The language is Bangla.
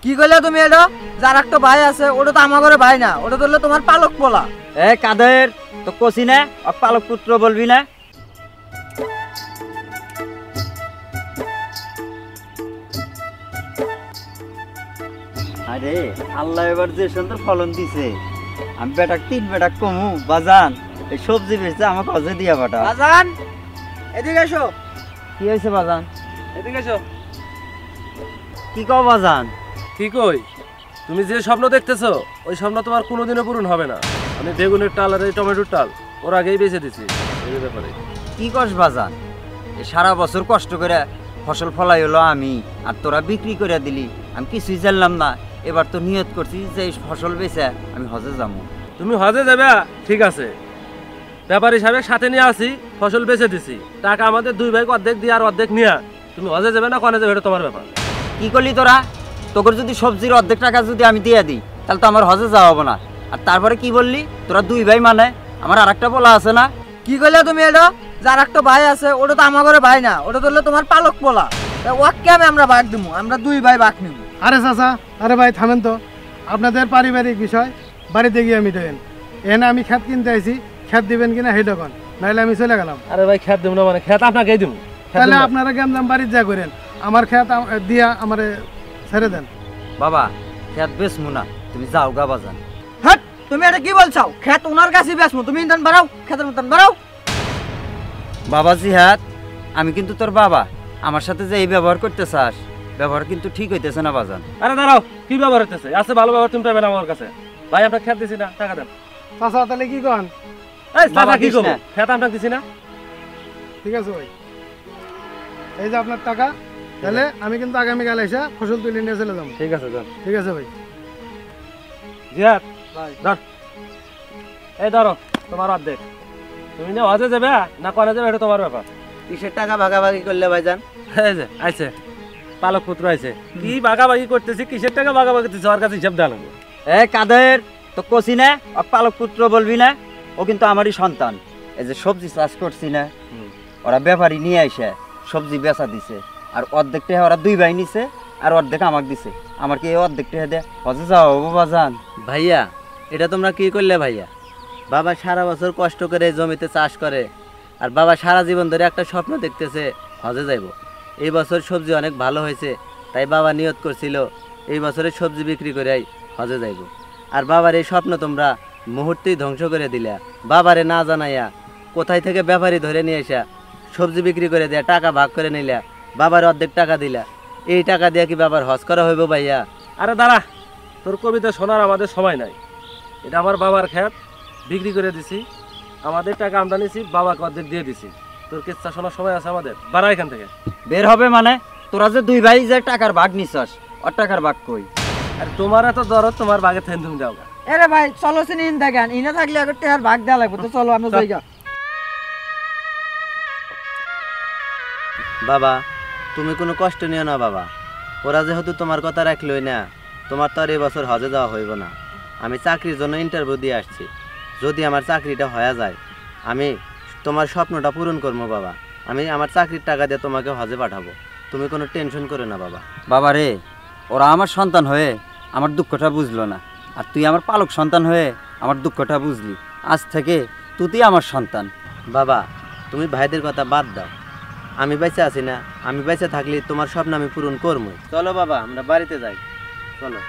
কি কইলে তুমি এটা? যার একটা ভাই আছে ওটা তো আমার ঘরে ভাই না, ওটা তো হলো তোমার পালক পোলা। এ কাদের তো কষি না পালক পুত্র বলবি না। আরে আল্লাহ এবার যে সুন্দর ফলন দিছে, আমি বেটাক 3 বেটাক কমু বাজান এই সবজি বেচতে আমাকে হজে দিয়া পাঠা। বাজান এদিকে এসো। কি হয়েছে বাজান? এদিকে এসো। কি কও বাজান? কি কই, তুমি যে স্বপ্ন দেখতেছো ওই স্বপ্ন তোমার কোনোদিনও পূরণ হবে না। আমি বেগুনের টাল আর এই টমেটোর টাল ওর আগেই বেঁচে দিছি। এই ব্যাপারে কি কস বাজান? এ সারা বছর কষ্ট করে ফসল ফলাই হলো আমি, আর তোরা বিক্রি করে দিলি, আমি কিছুই জানলাম না। এবার তো নিয়ত করছি যে এই ফসল বেচে আমি হজে যাবো। তুমি হজে যাবে ঠিক আছে, ব্যাপার হিসাবে সাথে নিয়ে আসি, ফসল বেচে দিছি, টাকা আমাদের 2 ভাই অর্ধেক দিয়ে আর অর্ধেক নিয়ে তুমি হজে যাবে না কনে যাবে এটা তোমার ব্যাপার। কি করলি তোরা? তোর যদি সবজির অর্ধেক টাকা যদি আমি দিয়ে দিই তাহলে তো আমার হজে যাওয়া হবে না। আর তারপরে কি বললি তোরা 2 ভাই, মানে আমার আর একটা বলা আছে না? কি কইলে তুমি এটা? যার একটা ভাই আছে ওটা তো আমার ঘরে ভাই না, ওটা তো হলো তোমার পালক পোলা। ওকে আমরা ভাগ দিব, আমরা 2 ভাই ভাগ নিব। আরে চাচা, আরে ভাই থামেন তো, আপনাদের পারিবারিক বিষয় বাড়িতে গিয়ে মিটাবেন। এনে আমি খেত কিনতে আইছি, খেত দিবেন কিনা হেডো কন, নাইলে আমি চলে গেলাম। আরে ভাই খেত দেবো না, মানে খেত আপনাকেই দেবো। তাহলে আপনারা গেমজাম বাড়িতে যা করেন, আমার খেত দিয়া আমারে ছেড়ে দেন। বাবা খেত বেচমু না, তুমি যাও গা বাজান। হ্যাঁ তুমি এটা কি বলছো? খেত ওনার কাছে বেচমু, তুমি ইন্টান বাড়াও, খেতের মতন বাড়াও। বাবা জিহাদ, আমি কিন্তু তোর বাবা, আমার সাথে যে এই ব্যবহার করতে চাস ব্যবহার কিন্তু ঠিক হইতেছে না বাজান। আরে দাঁড়াও, কি ব্যবহার হইতেছে? আছে ভালো ব্যবহার তুমি পাবে না আমার কাছে। ভাই আমরা খেত দিছি না, টাকা দেন। চাচা তাহলে কি কন? এই টাকা বাবা কি দিস করবো? না। খেত আমরা দিছি না। ঠিক আছে ভাই, এই যে আপনার টাকা, তাহলে আমি কিন্তু আগামীকাল এসে ফসল তুলে নিয়ে চলে যাবো। ঠিক আছে যান। ঠিক আছে ভাই। জিয়াদ ধর, এই ধরো তোমার অর্ধেক। তুমি না হজে যাবে না কনে যাবে এটা তোমার ব্যাপার। কিসের টাকা ভাগাভাগি করলে ভাইজান? এই যে আইছে পালক পুত্র আইছে, কি ভাগাভাগি করতেছি, কিসের টাকা ভাগাভাগি করতেছি ওর কাছে হিসাব দেওয়া লাগবে। এ কাদের তো কষি না পালক পুত্র বলবি না, ও কিন্তু আমারই সন্তান। এই যে সবজি চাষ করছি না, ওরা ব্যাপারী নিয়ে আইসে সবজি বেচা দিছে, আর অর্ধেকটা ওরা 2 ভাই নিছে আর অর্ধেক আমাকে দিছে। আমার কি এই অর্ধেকটা দে হজে যাও বাজান? ভাইয়া এটা তোমরা কি করলে ভাইয়া? বাবা সারা বছর কষ্ট করে জমিতে চাষ করে, আর বাবা সারা জীবন ধরে একটা স্বপ্ন দেখতেছে হজে যাইব। এই বছর সবজি অনেক ভালো হয়েছে, তাই বাবা নিয়ত করছিল এই বছরে সবজি বিক্রি করে হজে যাইব। আর বাবার এই স্বপ্ন তোমরা মুহূর্তেই ধ্বংস করে দিলা। বাবারে না জানাইয়া কোথায় থেকে ব্যাপারী ধরে নিয়ে আসা সবজি বিক্রি করে দেয়া টাকা ভাগ করে নিলা, বাবার অর্ধেক টাকা দিলা। এই টাকা দিয়ে কি বাবার হজ করা হইব ভাইয়া? আরে দাঁড়া, তোর কবিতা শোনার আমাদের সময় নাই। এটা আমার বাবার খেত, বিক্রি করে দিছি, আমাদের টাকা আমদানিছি, বাবাকে অর্ধেক দিয়ে দিছি। তোর কেচ্ছা শোনার সময় আছে আমাদের? বাড়া এখান থেকে। বের হবে মানে? তোরা যে 2 ভাই যে টাকার ভাগ নিছস, ওর টাকার ভাগ কই? আর তোমার এত দরদ, তোমার বাগে থেন তুমি দাও। আরে ভাই চলো সিনি ইন দেখেন, ইনা থাকলে আগে টেহার ভাগ দেওয়া লাগবে, তো চলো আমরা যাই গা। বাবা তুমি কোনো কষ্ট নিও না বাবা, ওরা যেহেতু তোমার কথা রাখলই না, তোমার তো আর এই বছর হজে যাওয়া হইব না। আমি চাকরির জন্য ইন্টারভিউ দিয়ে আসছি, যদি আমার চাকরিটা হয়ে যায় আমি তোমার স্বপ্নটা পূরণ করবো বাবা। আমি আমার চাকরির টাকা দিয়ে তোমাকে হজে পাঠাবো, তুমি কোনো টেনশন করো না বাবা। বাবা রে, ওরা আমার সন্তান হয়ে আমার দুঃখটা বুঝলো না, আর তুই আমার পালক সন্তান হয়ে আমার দুঃখটা বুঝলি। আজ থেকে তুই আমার সন্তান। বাবা তুমি ভাইদের কথা বাদ দাও, আমি বেঁচে আছি না, আমি বেঁচে থাকলে তোমার স্বপ্ন আমি পূরণ করবো। চলো বাবা আমরা বাড়িতে যাই, চলো।